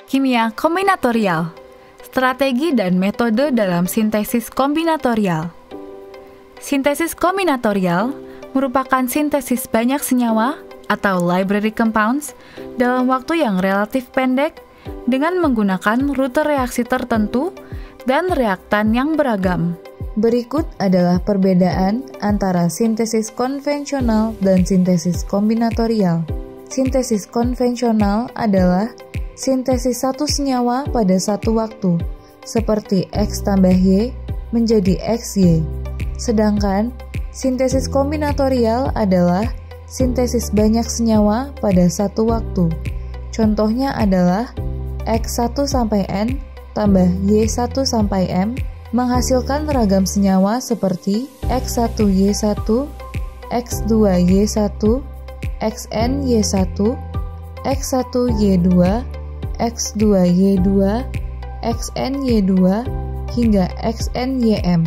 Kimia kombinatorial, strategi dan metode dalam sintesis kombinatorial. Sintesis kombinatorial merupakan sintesis banyak senyawa atau library compounds dalam waktu yang relatif pendek dengan menggunakan rute reaksi tertentu dan reaktan yang beragam. Berikut adalah perbedaan antara sintesis konvensional dan sintesis kombinatorial. Sintesis konvensional adalah sintesis satu senyawa pada satu waktu, seperti X tambah Y menjadi XY. Sedangkan sintesis kombinatorial adalah sintesis banyak senyawa pada satu waktu. Contohnya adalah X1 sampai N tambah Y1 sampai M menghasilkan ragam senyawa seperti X1Y1, X2Y1, XNY1, X1Y2, X2Y2, XNY2, hingga XNYM.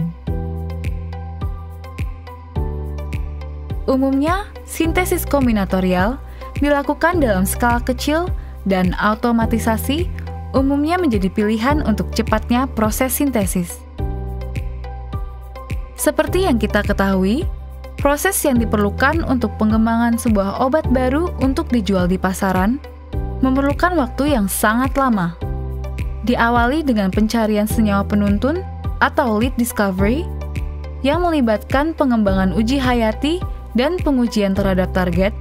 Umumnya, sintesis kombinatorial dilakukan dalam skala kecil dan automatisasi umumnya menjadi pilihan untuk cepatnya proses sintesis. Seperti yang kita ketahui, proses yang diperlukan untuk pengembangan sebuah obat baru untuk dijual di pasaran memerlukan waktu yang sangat lama. Diawali dengan pencarian senyawa penuntun atau lead discovery yang melibatkan pengembangan uji hayati dan pengujian terhadap target,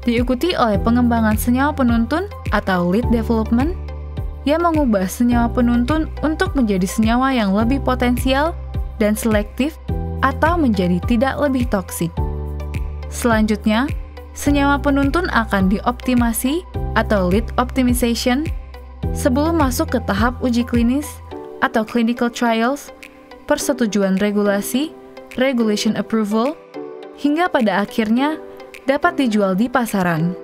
diikuti oleh pengembangan senyawa penuntun atau lead development yang mengubah senyawa penuntun untuk menjadi senyawa yang lebih potensial dan selektif atau menjadi tidak lebih toksik. Selanjutnya, senyawa penuntun akan dioptimasi atau lead optimization sebelum masuk ke tahap uji klinis atau clinical trials, persetujuan regulasi, regulation approval, hingga pada akhirnya dapat dijual di pasaran.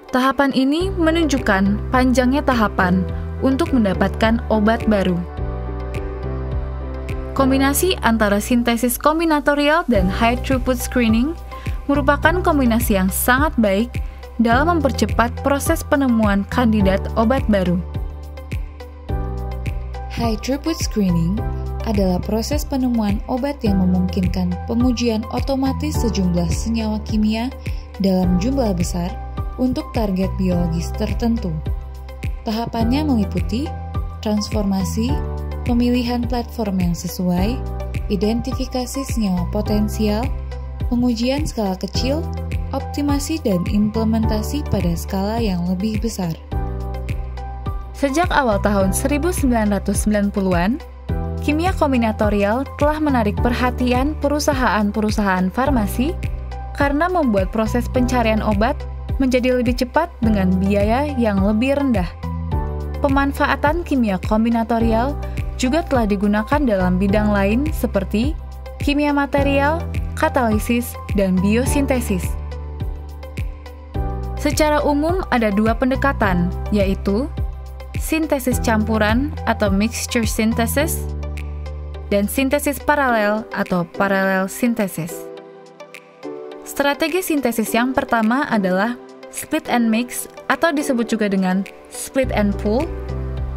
Tahapan ini menunjukkan panjangnya tahapan untuk mendapatkan obat baru. Kombinasi antara sintesis kombinatorial dan high throughput screening merupakan kombinasi yang sangat baik dalam mempercepat proses penemuan kandidat obat baru. High throughput screening adalah proses penemuan obat yang memungkinkan pengujian otomatis sejumlah senyawa kimia dalam jumlah besar untuk target biologis tertentu. Tahapannya meliputi transformasi, pemilihan platform yang sesuai, identifikasi senyawa potensial, pengujian skala kecil, optimasi dan implementasi pada skala yang lebih besar. Sejak awal tahun 1990-an, kimia kombinatorial telah menarik perhatian perusahaan-perusahaan farmasi karena membuat proses pencarian obat menjadi lebih cepat dengan biaya yang lebih rendah. Pemanfaatan kimia kombinatorial juga telah digunakan dalam bidang lain seperti kimia material, katalisis, dan biosintesis. Secara umum ada dua pendekatan, yaitu sintesis campuran atau mixture synthesis dan sintesis paralel atau parallel synthesis. Strategi sintesis yang pertama adalah split and mix atau disebut juga dengan split and pool,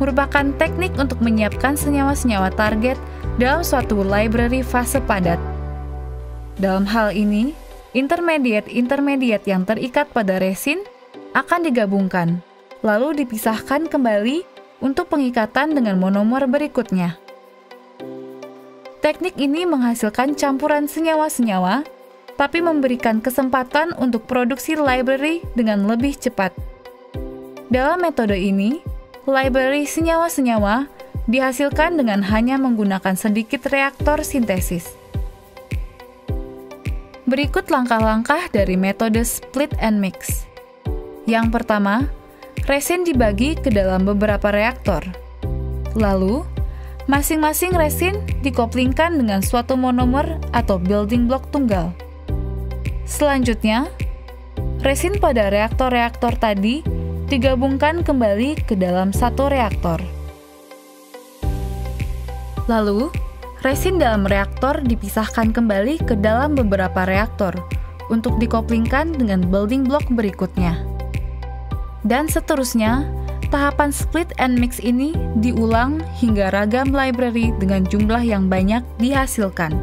merupakan teknik untuk menyiapkan senyawa-senyawa target dalam suatu library fase padat. Dalam hal ini, intermediate yang terikat pada resin akan digabungkan, lalu dipisahkan kembali untuk pengikatan dengan monomer berikutnya. Teknik ini menghasilkan campuran senyawa-senyawa, tapi memberikan kesempatan untuk produksi library dengan lebih cepat. Dalam metode ini, library senyawa-senyawa dihasilkan dengan hanya menggunakan sedikit reaktor sintesis. Berikut langkah-langkah dari metode split and mix. Yang pertama, resin dibagi ke dalam beberapa reaktor. Lalu, masing-masing resin dikoplingkan dengan suatu monomer atau building block tunggal. Selanjutnya, resin pada reaktor-reaktor tadi digabungkan kembali ke dalam satu reaktor. Lalu, resin dalam reaktor dipisahkan kembali ke dalam beberapa reaktor untuk dikoplingkan dengan building block berikutnya. Dan seterusnya, Tahapan split and mix ini diulang hingga ragam library dengan jumlah yang banyak dihasilkan.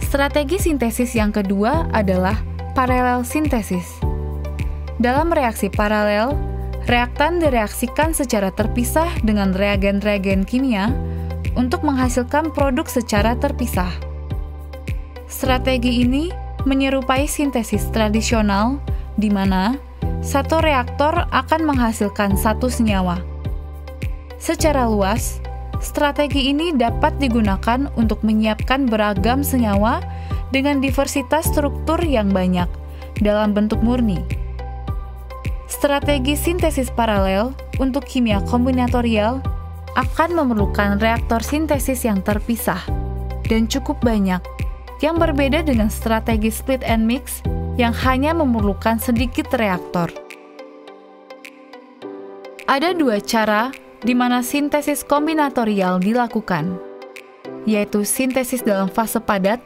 Strategi sintesis yang kedua adalah paralel sintesis. Dalam reaksi paralel, reaktan direaksikan secara terpisah dengan reagen-reagen kimia untuk menghasilkan produk secara terpisah. Strategi ini menyerupai sintesis tradisional, di mana satu reaktor akan menghasilkan satu senyawa. Secara luas, strategi ini dapat digunakan untuk menyiapkan beragam senyawa dengan diversitas struktur yang banyak dalam bentuk murni. Strategi sintesis paralel untuk kimia kombinatorial akan memerlukan reaktor sintesis yang terpisah dan cukup banyak, yang berbeda dengan strategi split and mix yang hanya memerlukan sedikit reaktor. Ada dua cara di mana sintesis kombinatorial dilakukan, yaitu sintesis dalam fase padat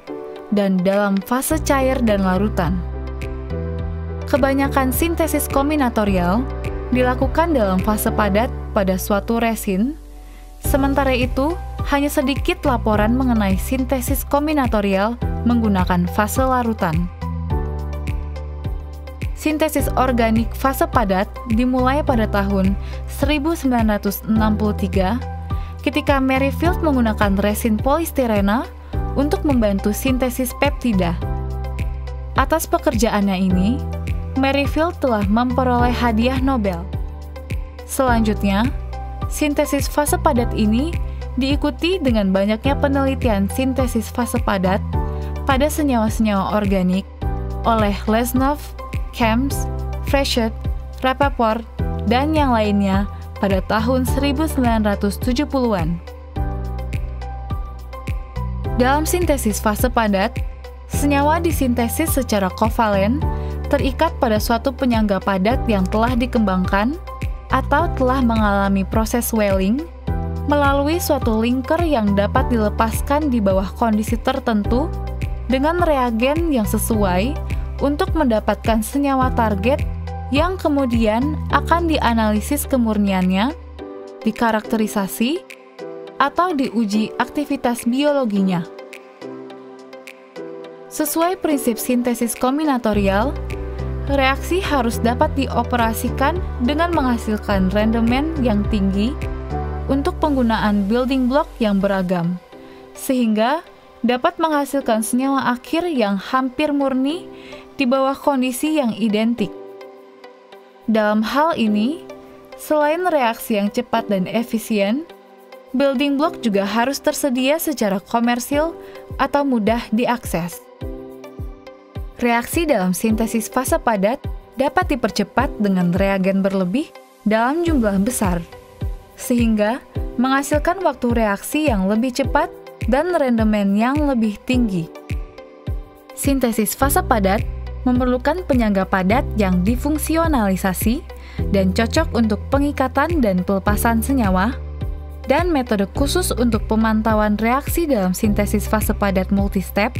dan dalam fase cair dan larutan. Kebanyakan sintesis kombinatorial dilakukan dalam fase padat pada suatu resin, sementara itu hanya sedikit laporan mengenai sintesis kombinatorial menggunakan fase larutan. Sintesis organik fase padat dimulai pada tahun 1963 ketika Merrifield menggunakan resin polistirena untuk membantu sintesis peptida. Atas pekerjaannya ini, Merrifield telah memperoleh hadiah Nobel. Selanjutnya, sintesis fase padat ini diikuti dengan banyaknya penelitian sintesis fase padat pada senyawa-senyawa organik oleh Lesnov, Kemps, Fréchet, Rappaport, dan yang lainnya pada tahun 1970-an. Dalam sintesis fase padat, senyawa disintesis secara kovalen terikat pada suatu penyangga padat yang telah dikembangkan atau telah mengalami proses Welling melalui suatu linker yang dapat dilepaskan di bawah kondisi tertentu dengan reagen yang sesuai untuk mendapatkan senyawa target yang kemudian akan dianalisis kemurniannya, dikarakterisasi, atau diuji aktivitas biologinya. Sesuai prinsip sintesis kombinatorial, reaksi harus dapat dioperasikan dengan menghasilkan rendemen yang tinggi untuk penggunaan building block yang beragam, sehingga dapat menghasilkan senyawa akhir yang hampir murni di bawah kondisi yang identik. Dalam hal ini, selain reaksi yang cepat dan efisien, building block juga harus tersedia secara komersil atau mudah diakses. Reaksi dalam sintesis fase padat dapat dipercepat dengan reagen berlebih dalam jumlah besar, sehingga menghasilkan waktu reaksi yang lebih cepat dan rendemen yang lebih tinggi. Sintesis fase padat memerlukan penyangga padat yang difungsionalisasi dan cocok untuk pengikatan dan pelepasan senyawa, dan metode khusus untuk pemantauan reaksi dalam sintesis fase padat multistep,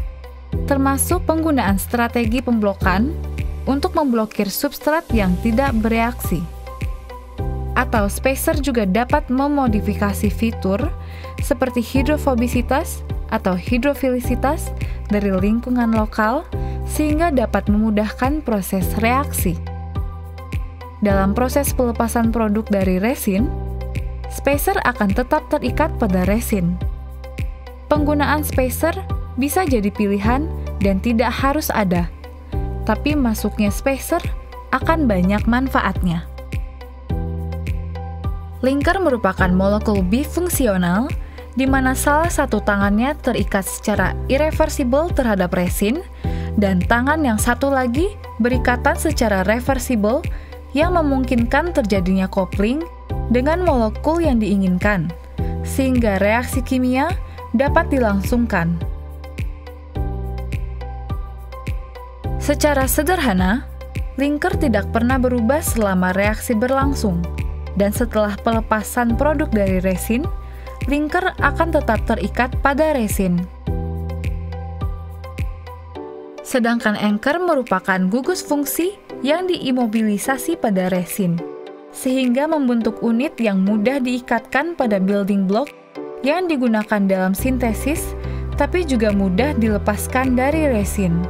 termasuk penggunaan strategi pemblokan untuk memblokir substrat yang tidak bereaksi. Atau spacer juga dapat memodifikasi fitur seperti hidrofobisitas atau hidrofilisitas dari lingkungan lokal sehingga dapat memudahkan proses reaksi. Dalam proses pelepasan produk dari resin, spacer akan tetap terikat pada resin. Penggunaan spacer bisa jadi pilihan dan tidak harus ada, tapi masuknya spacer akan banyak manfaatnya. Linker merupakan molekul bifungsional di mana salah satu tangannya terikat secara irreversibel terhadap resin dan tangan yang satu lagi berikatan secara reversibel yang memungkinkan terjadinya coupling dengan molekul yang diinginkan, sehingga reaksi kimia dapat dilangsungkan. Secara sederhana, linker tidak pernah berubah selama reaksi berlangsung, dan setelah pelepasan produk dari resin, linker akan tetap terikat pada resin. Sedangkan anchor merupakan gugus fungsi yang diimobilisasi pada resin, sehingga membentuk unit yang mudah diikatkan pada building block yang digunakan dalam sintesis, tapi juga mudah dilepaskan dari resin.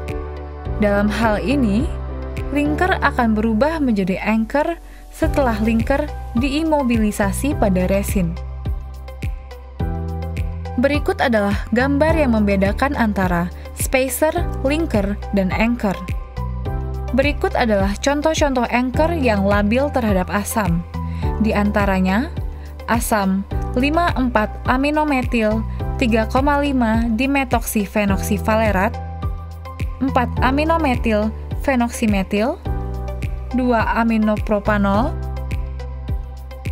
Dalam hal ini, linker akan berubah menjadi anchor setelah linker diimobilisasi pada resin. Berikut adalah gambar yang membedakan antara spacer, linker, dan anchor. Berikut adalah contoh-contoh anchor yang labil terhadap asam. Di antaranya, asam 5,4-aminometil 3,5 dimetoksifenoksivalerat, 4-aminometil fenoksimetil, 2-aminopropanol,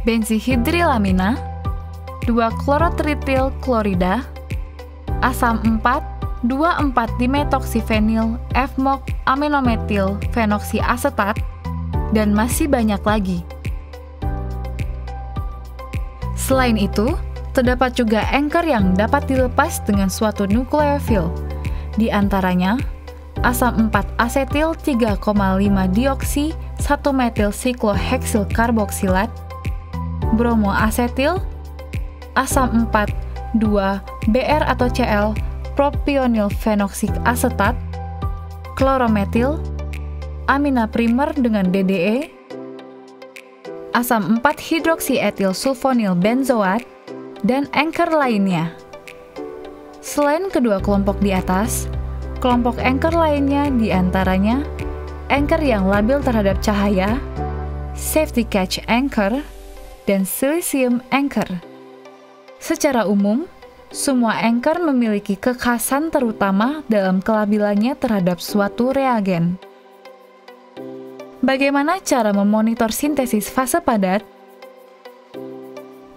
benzihidrilamina, 2-klorotritil klorida, asam 4,2,4-dimetoksifenil F-MOK aminometil fenoksiasetat, dan masih banyak lagi. Selain itu, terdapat juga anchor yang dapat dilepas dengan suatu nukleofil, di antaranya asam 4-asetil 3,5-dioksi 1-metil-sikloheksil-karboksilat, bromoasetil, asam 4,2-BR atau Cl propionil fenoksik asetat, klorometil, amina primer dengan DDE, asam 4-hidroksietil sulfonil benzoat, dan anchor lainnya. Selain kedua kelompok di atas, kelompok anchor lainnya diantaranya anchor yang labil terhadap cahaya, safety catch anchor, dan silicium anchor. Secara umum, semua anchor memiliki kekhasan terutama dalam kelabilannya terhadap suatu reagen. Bagaimana cara memonitor sintesis fase padat?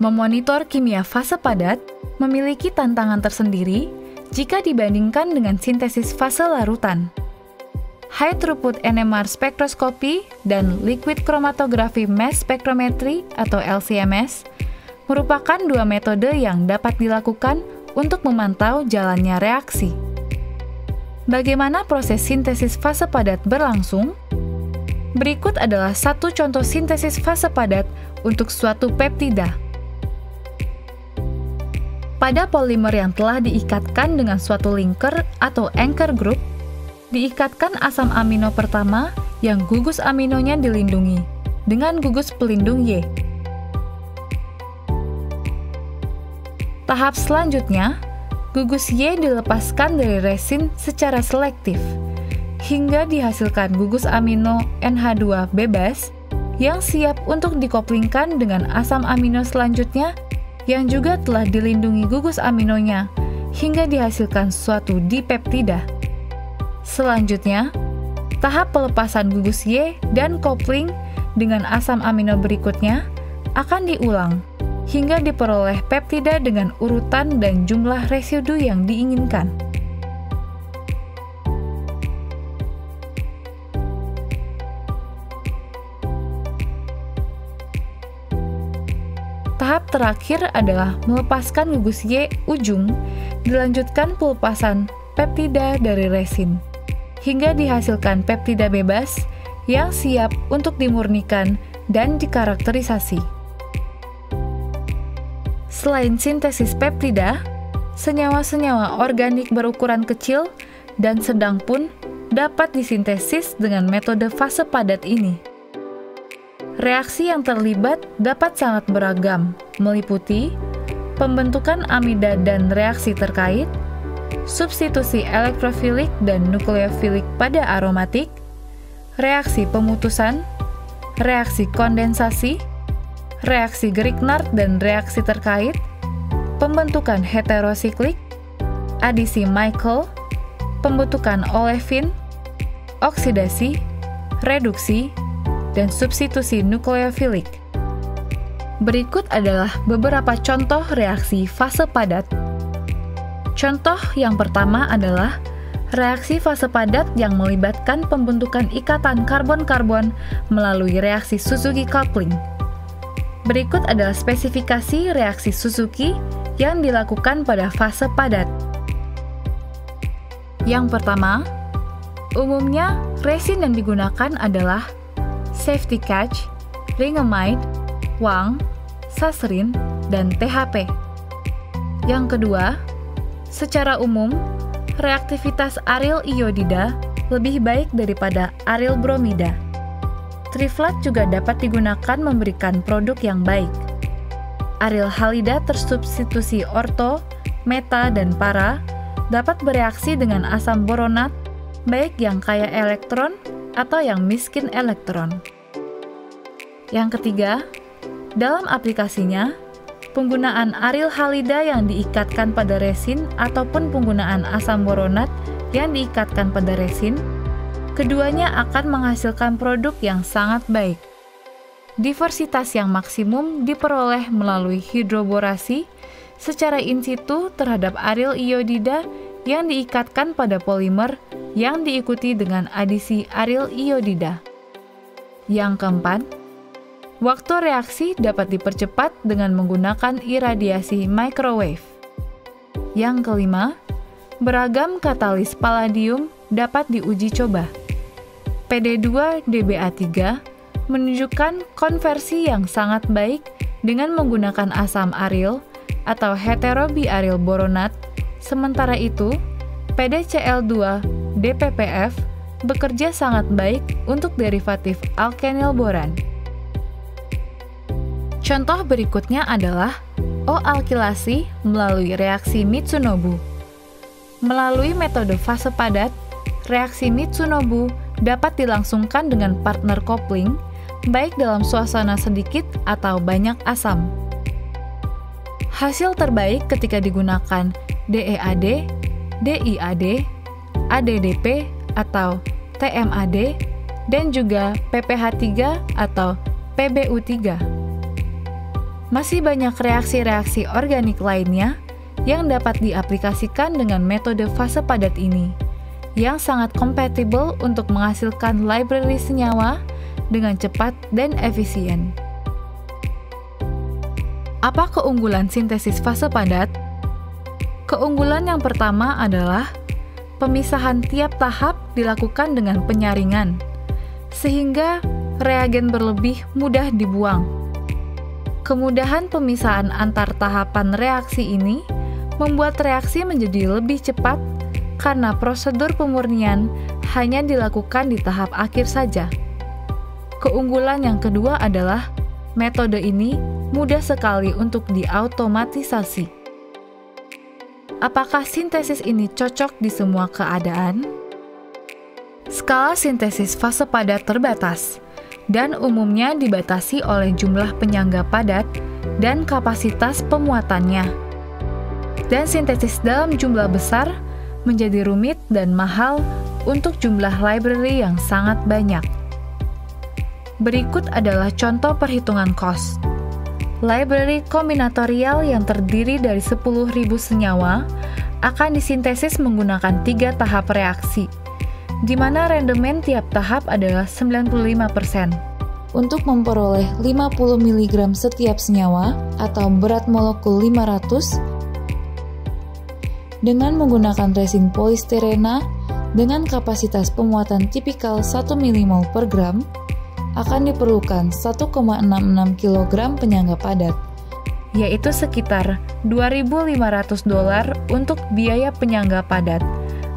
Memonitor kimia fase padat memiliki tantangan tersendiri jika dibandingkan dengan sintesis fase larutan. High throughput NMR spektroskopi dan liquid chromatography mass spectrometry atau LC-MS merupakan dua metode yang dapat dilakukan untuk memantau jalannya reaksi. Bagaimana proses sintesis fase padat berlangsung? Berikut adalah satu contoh sintesis fase padat untuk suatu peptida. Pada polimer yang telah diikatkan dengan suatu linker atau anchor group, diikatkan asam amino pertama yang gugus aminonya dilindungi dengan gugus pelindung Y. Tahap selanjutnya, gugus Y dilepaskan dari resin secara selektif, hingga dihasilkan gugus amino NH2 bebas yang siap untuk dikoplingkan dengan asam amino selanjutnya yang juga telah dilindungi gugus aminonya, hingga dihasilkan suatu dipeptida. Selanjutnya, tahap pelepasan gugus Y dan kopling dengan asam amino berikutnya akan diulang, hingga diperoleh peptida dengan urutan dan jumlah residu yang diinginkan. Tahap terakhir adalah melepaskan gugus Y ujung, dilanjutkan pelepasan peptida dari resin, hingga dihasilkan peptida bebas yang siap untuk dimurnikan dan dikarakterisasi. Selain sintesis peptida, senyawa-senyawa organik berukuran kecil dan sedang pun dapat disintesis dengan metode fase padat ini. Reaksi yang terlibat dapat sangat beragam, meliputi pembentukan amida dan reaksi terkait, substitusi elektrofilik dan nukleofilik pada aromatik, reaksi pemutusan, reaksi kondensasi, reaksi Grignard dan reaksi terkait, pembentukan heterosiklik, adisi Michael, pembentukan olefin, oksidasi, reduksi, dan substitusi nukleofilik. Berikut adalah beberapa contoh reaksi fase padat. Contoh yang pertama adalah reaksi fase padat yang melibatkan pembentukan ikatan karbon-karbon melalui reaksi Suzuki coupling. Berikut adalah spesifikasi reaksi Suzuki yang dilakukan pada fase padat. Yang pertama, Umumnya, resin yang digunakan adalah safety catch, ringamide, wang, sasrin, dan THP. Yang kedua, secara umum, reaktivitas aryl iodida lebih baik daripada aryl bromida. Triflat juga dapat digunakan memberikan produk yang baik. Aryl halida tersubstitusi orto, meta, dan para dapat bereaksi dengan asam boronat, baik yang kaya elektron atau yang miskin elektron. Yang ketiga, dalam aplikasinya, penggunaan aryl halida yang diikatkan pada resin ataupun penggunaan asam boronat yang diikatkan pada resin, keduanya akan menghasilkan produk yang sangat baik. Diversitas yang maksimum diperoleh melalui hidroborasi secara in situ terhadap aryl iodida yang diikatkan pada polimer yang diikuti dengan adisi aryl iodida. Yang keempat, waktu reaksi dapat dipercepat dengan menggunakan iradiasi microwave. Yang kelima, beragam katalis palladium dapat diuji coba. PD2-DBA3 menunjukkan konversi yang sangat baik dengan menggunakan asam aryl atau heterobiaryl boronat. Sementara itu, PDCl2-DPPF bekerja sangat baik untuk derivatif alkenyl boran. Contoh berikutnya adalah O-alkilasi melalui reaksi Mitsunobu. Melalui metode fase padat, reaksi Mitsunobu dapat dilangsungkan dengan partner coupling, baik dalam suasana sedikit atau banyak asam. Hasil terbaik ketika digunakan DEAD, DIAD, ADDP atau TMAD, dan juga PPH3 atau PBU3. Masih banyak reaksi-reaksi organik lainnya yang dapat diaplikasikan dengan metode fase padat ini, yang sangat kompatibel untuk menghasilkan library senyawa dengan cepat dan efisien. Apa keunggulan sintesis fase padat? Keunggulan yang pertama adalah pemisahan tiap tahap dilakukan dengan penyaringan, sehingga reagen berlebih mudah dibuang. Kemudahan pemisahan antar tahapan reaksi ini membuat reaksi menjadi lebih cepat karena prosedur pemurnian hanya dilakukan di tahap akhir saja. Keunggulan yang kedua adalah metode ini mudah sekali untuk diautomatisasi. Apakah sintesis ini cocok di semua keadaan? Skala sintesis fase padat terbatas dan umumnya dibatasi oleh jumlah penyangga padat dan kapasitas pemuatannya. Dan sintesis dalam jumlah besar menjadi rumit dan mahal untuk jumlah library yang sangat banyak. Berikut adalah contoh perhitungan cost. Library kombinatorial yang terdiri dari 10.000 senyawa akan disintesis menggunakan 3 tahap reaksi, di mana rendemen tiap tahap adalah 95%. Untuk memperoleh 50 mg setiap senyawa atau berat molekul 500 dengan menggunakan resin polistirena dengan kapasitas pemuatan tipikal 1 mmol per gram, akan diperlukan 1,66 kg penyangga padat, yaitu sekitar $2.500 untuk biaya penyangga padat,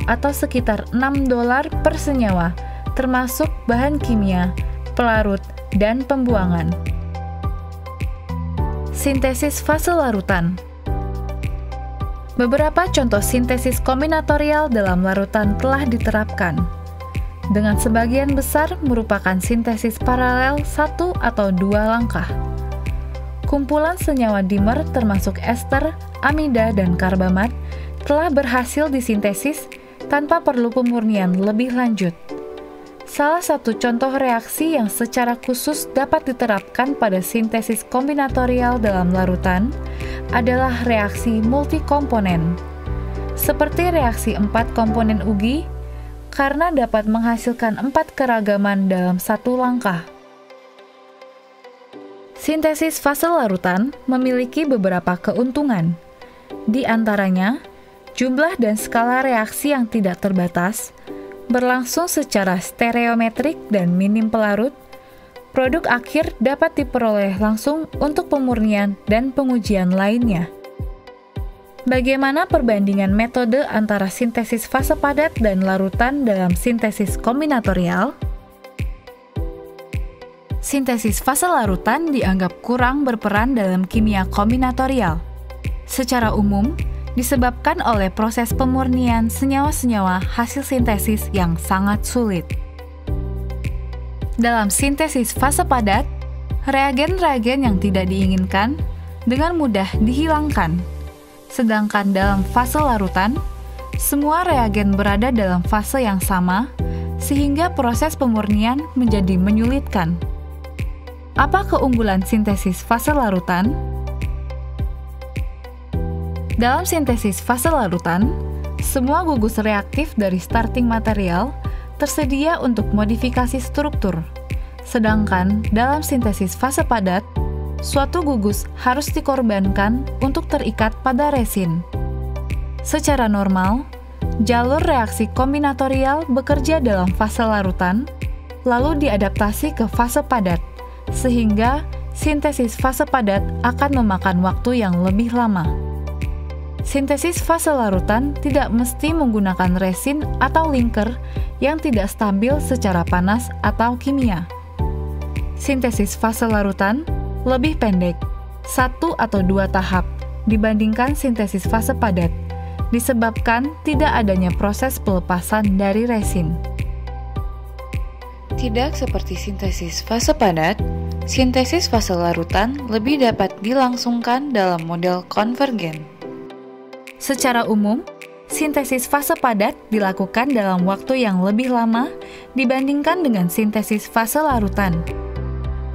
atau sekitar $6 per senyawa, termasuk bahan kimia, pelarut, dan pembuangan. Sintesis fase larutan. Beberapa contoh sintesis kombinatorial dalam larutan telah diterapkan, dengan sebagian besar merupakan sintesis paralel 1 atau 2 langkah. Kumpulan senyawa dimer termasuk ester, amida, dan karbamat telah berhasil disintesis tanpa perlu pemurnian lebih lanjut. Salah satu contoh reaksi yang secara khusus dapat diterapkan pada sintesis kombinatorial dalam larutan adalah reaksi multikomponen, seperti reaksi 4 komponen UGI, karena dapat menghasilkan 4 keragaman dalam satu langkah. Sintesis fase larutan memiliki beberapa keuntungan. Di antaranya, jumlah dan skala reaksi yang tidak terbatas, berlangsung secara stereometrik dan minim pelarut, produk akhir dapat diperoleh langsung untuk pemurnian dan pengujian lainnya. Bagaimana perbandingan metode antara sintesis fase padat dan larutan dalam sintesis kombinatorial? Sintesis fase larutan dianggap kurang berperan dalam kimia kombinatorial. Secara umum, disebabkan oleh proses pemurnian senyawa-senyawa hasil sintesis yang sangat sulit. Dalam sintesis fase padat, reagen-reagen yang tidak diinginkan dengan mudah dihilangkan. Sedangkan dalam fase larutan, semua reagen berada dalam fase yang sama, sehingga proses pemurnian menjadi menyulitkan. Apa keunggulan sintesis fase larutan? Dalam sintesis fase larutan, semua gugus reaktif dari starting material tersedia untuk modifikasi struktur. Sedangkan dalam sintesis fase padat, suatu gugus harus dikorbankan untuk terikat pada resin. Secara normal, jalur reaksi kombinatorial bekerja dalam fase larutan, lalu diadaptasi ke fase padat, sehingga sintesis fase padat akan memakan waktu yang lebih lama. Sintesis fase larutan tidak mesti menggunakan resin atau linker yang tidak stabil secara panas atau kimia. Sintesis fase larutan lebih pendek, 1 atau 2 tahap, dibandingkan sintesis fase padat, disebabkan tidak adanya proses pelepasan dari resin. Tidak seperti sintesis fase padat, sintesis fase larutan lebih dapat dilangsungkan dalam model konvergen. Secara umum, sintesis fase padat dilakukan dalam waktu yang lebih lama dibandingkan dengan sintesis fase larutan.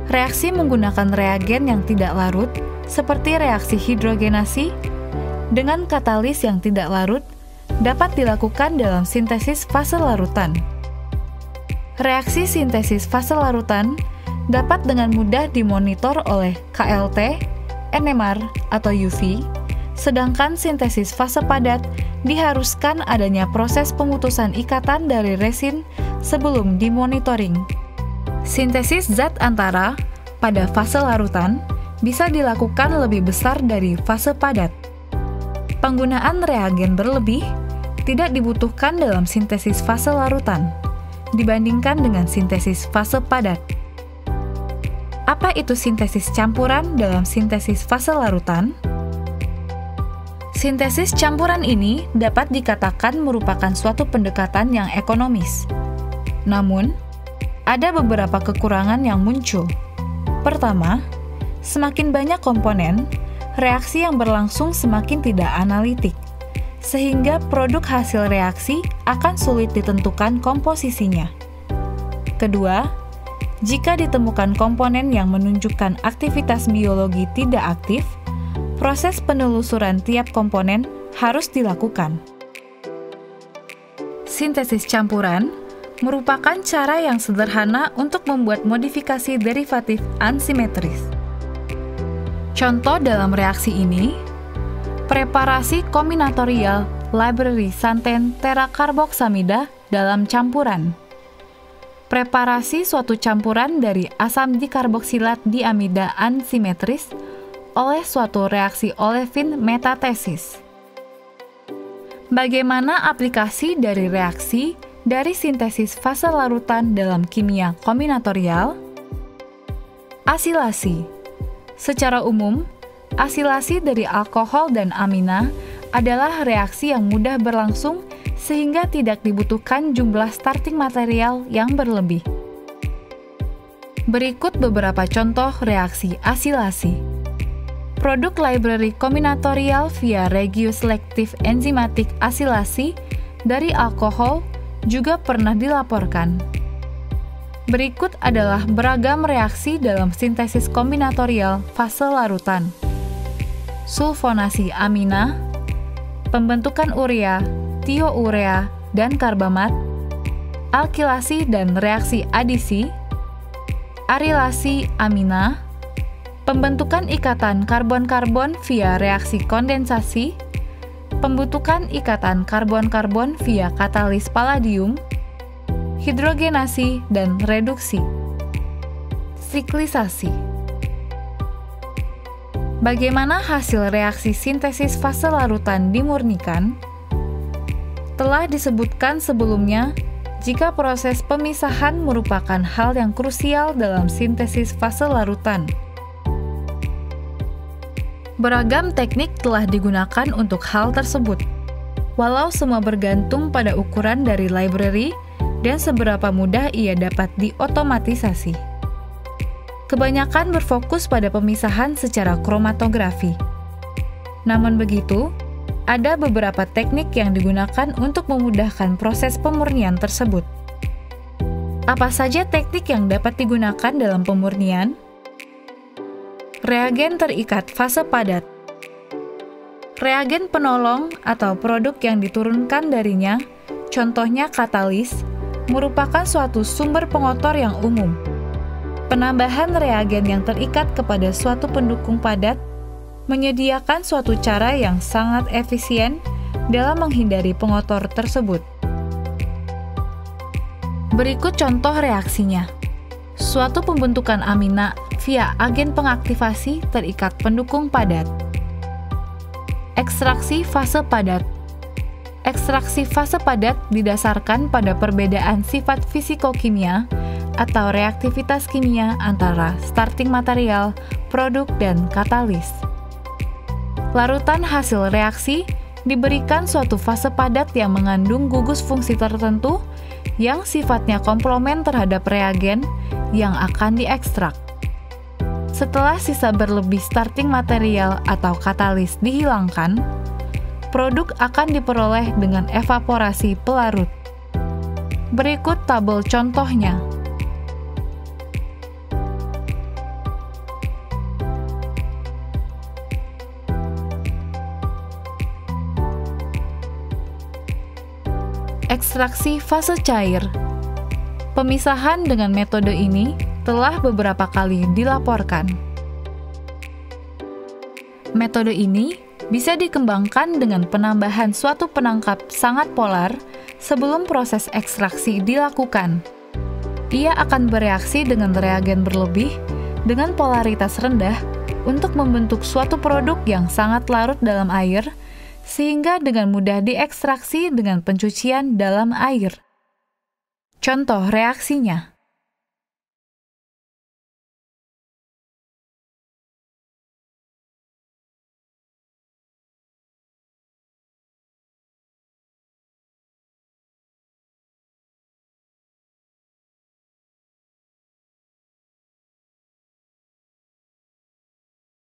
Reaksi menggunakan reagen yang tidak larut, seperti reaksi hidrogenasi, dengan katalis yang tidak larut, dapat dilakukan dalam sintesis fase larutan. Reaksi sintesis fase larutan dapat dengan mudah dimonitor oleh KLT, NMR, atau UV, sedangkan sintesis fase padat diharuskan adanya proses pemutusan ikatan dari resin sebelum dimonitoring. Sintesis zat antara pada fase larutan bisa dilakukan lebih besar dari fase padat. Penggunaan reagen berlebih tidak dibutuhkan dalam sintesis fase larutan dibandingkan dengan sintesis fase padat. Apa itu sintesis campuran dalam sintesis fase larutan? Sintesis campuran ini dapat dikatakan merupakan suatu pendekatan yang ekonomis. Namun, ada beberapa kekurangan yang muncul. Pertama, semakin banyak komponen, reaksi yang berlangsung semakin tidak analitik, sehingga produk hasil reaksi akan sulit ditentukan komposisinya. Kedua, jika ditemukan komponen yang menunjukkan aktivitas biologi tidak aktif, proses penelusuran tiap komponen harus dilakukan. Sintesis campuran merupakan cara yang sederhana untuk membuat modifikasi derivatif ansimetris. Contoh dalam reaksi ini, preparasi kombinatorial library santen terakarboksamida dalam campuran. Preparasi suatu campuran dari asam dikarboksilat diamida ansimetris oleh suatu reaksi olefin metatesis. Bagaimana aplikasi dari reaksi dari sintesis fase larutan dalam kimia kombinatorial? Asilasi. Secara umum, asilasi dari alkohol dan amina adalah reaksi yang mudah berlangsung sehingga tidak dibutuhkan jumlah starting material yang berlebih. Berikut beberapa contoh reaksi asilasi. Produk library kombinatorial via regioselektif enzimatik asilasi dari alkohol juga pernah dilaporkan. Berikut adalah beragam reaksi dalam sintesis kombinatorial fase larutan. Sulfonasi amina, pembentukan urea, tiourea, dan karbamat, alkilasi dan reaksi adisi, arilasi amina, pembentukan ikatan karbon-karbon via reaksi kondensasi, pembentukan ikatan karbon-karbon via katalis palladium, hidrogenasi, dan reduksi. Siklisasi. Bagaimana hasil reaksi sintesis fase larutan dimurnikan? Telah disebutkan sebelumnya, jika proses pemisahan merupakan hal yang krusial dalam sintesis fase larutan. Beragam teknik telah digunakan untuk hal tersebut, walau semua bergantung pada ukuran dari library dan seberapa mudah ia dapat diotomatisasi. Kebanyakan berfokus pada pemisahan secara kromatografi. Namun begitu, ada beberapa teknik yang digunakan untuk memudahkan proses pemurnian tersebut. Apa saja teknik yang dapat digunakan dalam pemurnian? Reagen terikat fase padat. Reagen penolong atau produk yang diturunkan darinya, contohnya katalis, merupakan suatu sumber pengotor yang umum. Penambahan reagen yang terikat kepada suatu pendukung padat menyediakan suatu cara yang sangat efisien dalam menghindari pengotor tersebut. Berikut contoh reaksinya. Suatu pembentukan amina via agen pengaktifasi terikat pendukung padat. Ekstraksi fase padat. Ekstraksi fase padat didasarkan pada perbedaan sifat fisikokimia atau reaktivitas kimia antara starting material, produk, dan katalis. Larutan hasil reaksi diberikan suatu fase padat yang mengandung gugus fungsi tertentu yang sifatnya komplement terhadap reagen yang akan diekstrak. Setelah sisa berlebih starting material atau katalis dihilangkan, produk akan diperoleh dengan evaporasi pelarut. Berikut tabel contohnya. Ekstraksi fase cair. Pemisahan dengan metode ini telah beberapa kali dilaporkan. Metode ini bisa dikembangkan dengan penambahan suatu penangkap sangat polar sebelum proses ekstraksi dilakukan. Ia akan bereaksi dengan reagen berlebih dengan polaritas rendah untuk membentuk suatu produk yang sangat larut dalam air, sehingga dengan mudah diekstraksi dengan pencucian dalam air. Contoh reaksinya.